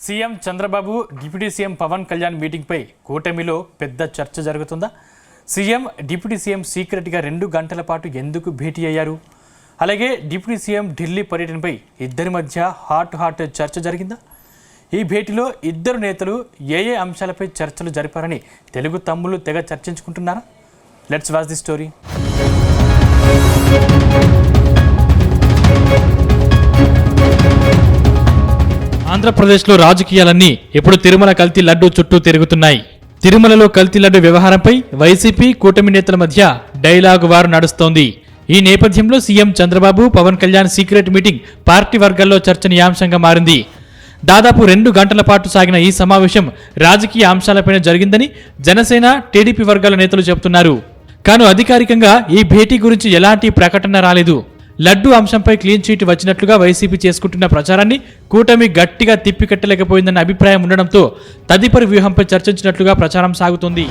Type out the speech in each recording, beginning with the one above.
CM Chandrababu deputy CM Pawan Kalyan మీటింగ్పై కూటమిలో పెద్ద చర్చ జరుగుతుందా? సీఎం డిప్యూటీ సీఎం సీక్రెట్గా 2 గంటల పాటు ఎందుకు భేటీ అయ్యారు? అలాగే డిప్యూటీ సీఎం ఢిల్లీ పర్యటనపై ఇద్దరి మధ్య హాట్ చర్చ జరిగిందా? ఈ భేటీలో ఇద్దరు నేతలు ఏ అంశాలపై చర్చలు జరిపారని తెలుగు తమ్ముళ్ళు తెగ చర్చించుకుంటున్నారా? Let's watch the story. ఆంధ్రప్రదేశ్లో రాజకీయాలన్నీ ఇప్పుడు తిరుమల కల్తీ లడ్డు చుట్టూ తిరుగుతున్నాయి. తిరుమలలో కల్తీ లడ్డు వ్యవహారంపై వైసీపీ కూటమి నేతల మధ్య డైలాగు వారు నడుస్తోంది. ఈ నేపథ్యంలో CM Chandrababu Pawan Kalyan secret meeting party వర్గాల్లో చర్చనీయాంశంగా మారింది. దాదాపు 2 గంటల పాటు సాగిన ఈ సమావేశం రాజకీయ అంశాలపైన జరిగిందని జనసేన, టీడీపీ వర్గాల నేతలు చెబుతున్నారు. కానీ అధికారికంగా ఈ భేటీ గురించి ఎలాంటి ప్రకటన రాలేదు. లడ్డు అంశంపై క్లీన్ చీట్ వచ్చినట్లుగా వైసీపీ చేసుకుంటున్న ప్రచారాన్ని కూటమి గట్టిగా తిప్పికట్టలేకపోయిందన్న అభిప్రాయం ఉండడంతో తదుపరి వ్యూహంపై చర్చించినట్లుగా ప్రచారం సాగుతోంది.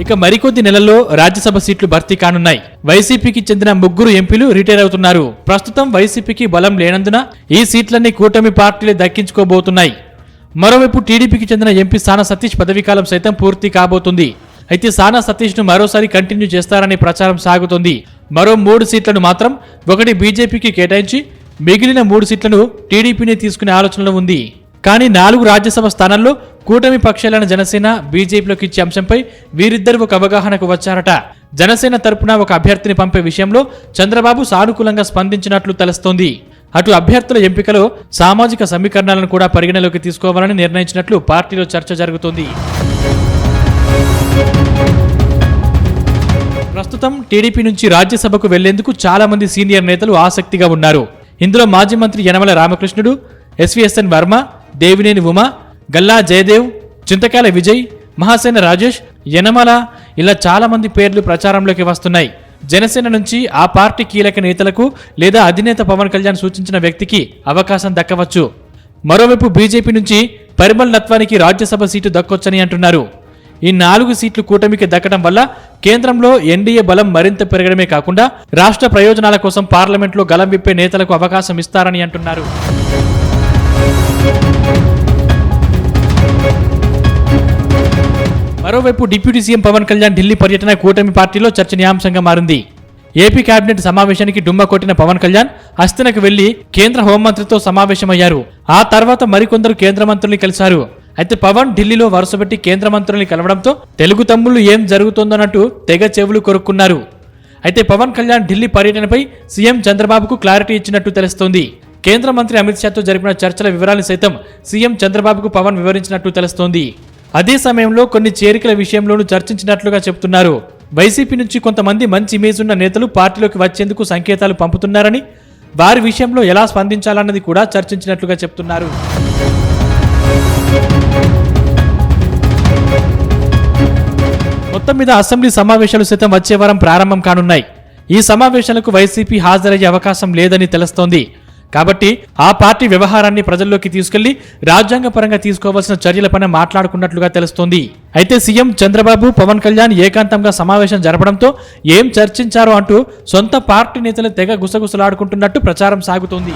ఇక మరికొద్ది నెలల్లో రాజ్యసభ సీట్లు భర్తీ కానున్నాయి. వైసీపీకి చెందిన 3 ఎంపీలు రిటైర్ అవుతున్నారు. ప్రస్తుతం వైసీపీకి బలం లేనందున ఈ సీట్లన్నీ కూటమి పార్టీలే దక్కించుకోబోతున్నాయి. మరోవైపు టీడీపీకి చెందిన ఎంపీ సానా సతీష్ పదవీకాలం సైతం పూర్తి కాబోతుంది. అయితే సానా సతీష్ను మరోసారి కంటిన్యూ చేస్తారనే ప్రచారం సాగుతోంది. మరో 3 సీట్లను మాత్రం ఒకటి బీజేపీకి కేటాయించి మిగిలిన 3 సీట్లను టీడీపీని తీసుకునే ఆలోచనలో ఉంది. కానీ 4 రాజ్యసభ స్థానాల్లో కూటమి పక్షాలైన జనసేన, బీజేపీలోకి ఇచ్చే అంశంపై వీరిద్దరూ ఒక అవగాహనకు వచ్చారట. జనసేన తరపున ఒక అభ్యర్థిని పంపే విషయంలో చంద్రబాబు సానుకూలంగా స్పందించినట్లు తెలుస్తోంది. అటు అభ్యర్థుల ఎంపికలో సామాజిక సమీకరణాలను కూడా పరిగణలోకి తీసుకోవాలని నిర్ణయించినట్లు పార్టీలో చర్చ జరుగుతోంది. ప్రస్తుతం టీడీపీ నుంచి రాజ్యసభకు వెళ్లేందుకు చాలా మంది సీనియర్ నేతలు ఆసక్తిగా ఉన్నారు. ఇందులో మాజీ మంత్రి యనమల రామకృష్ణుడు, ఎస్వీఎస్ఎన్ వర్మ, దేవినేని ఉమా, గల్లా జయదేవ్, చింతకాయల విజయ్, మహాసేన రాజేష్, యనమల ఇలా చాలా మంది పేర్లు ప్రచారంలోకి వస్తున్నాయి. జనసేన నుంచి ఆ పార్టీ కీలక నేతలకు లేదా అధినేత పవన్ కళ్యాణ్ సూచించిన వ్యక్తికి అవకాశం దక్కవచ్చు. మరోవైపు బీజేపీ నుంచి పరిమల్ నత్వానికి రాజ్యసభ సీటు దక్కొచ్చని అంటున్నారు. ఈ 4 సీట్లు కూటమికి దక్కడం వల్ల కేంద్రంలో ఎన్డీఏ బలం మరింత పెరగడమే కాకుండా రాష్ట్ర ప్రయోజనాల కోసం పార్లమెంట్లో గలం విప్పే నేతలకు అవకాశం ఇస్తారని అంటున్నారు. మరోవైపు డిప్యూటీ సీఎం పవన్ కళ్యాణ్ ఢిల్లీ పర్యటన కూటమి పార్టీలో చర్చనీయాంశంగా మారింది. ఏపీ కేబినెట్ సమావేశానికి డుమ్మా కొట్టిన పవన్ కళ్యాణ్ హస్తనకు వెళ్లి కేంద్ర హోంమంత్రితో సమావేశమయ్యారు. ఆ తర్వాత మరికొందరు కేంద్ర మంత్రుల్ని కలిశారు. అయితే పవన్ ఢిల్లీలో వరుసపెట్టి కేంద్ర మంత్రుల్ని కలవడంతో తెలుగు తమ్ముళ్లు ఏం జరుగుతోందన్నట్టు తెగ చెవులు కొరుక్కున్నారు. అయితే పవన్ కళ్యాణ్ ఢిల్లీ పర్యటనపై సీఎం చంద్రబాబుకు క్లారిటీ ఇచ్చినట్టు తెలుస్తోంది. కేంద్ర మంత్రి అమిత్ షాతో జరిపిన చర్చల వివరాలను సైతం సీఎం చంద్రబాబుకు పవన్ వివరించినట్టు తెలుస్తోంది. అదే సమయంలో కొన్ని చేరికల విషయంలోనూ చర్చించినట్లుగా చెబుతున్నారు. వైసీపీ నుంచి కొంతమంది మంచి ఇమేజ్ ఉన్న నేతలు పార్టీలోకి వచ్చేందుకు సంకేతాలు పంపుతున్నారని, వారి విషయంలో ఎలా స్పందించాలన్నది కూడా చర్చించినట్లుగా చెబుతున్నారు. మొత్తం మీద అసెంబ్లీ సమావేశాలు సైతం వచ్చే వారం ప్రారంభం కానున్నాయి. ఈ సమావేశాలకు వైసీపీ హాజరయ్యే అవకాశం లేదని తెలుస్తోంది. కాబట్టి ఆ పార్టీ వ్యవహారాన్ని ప్రజల్లోకి తీసుకెళ్లి రాజ్యాంగపరంగా తీసుకోవాల్సిన చర్యలపైన మాట్లాడుకున్నట్లుగా తెలుస్తోంది. అయితే సీఎం చంద్రబాబు, పవన్ కళ్యాణ్ ఏకాంతంగా సమావేశం జరపడంతో ఏం చర్చించారో అంటూ సొంత పార్టీ నేతలు తెగ గుసగుసలాడుకుంటున్నట్టు ప్రచారం సాగుతోంది.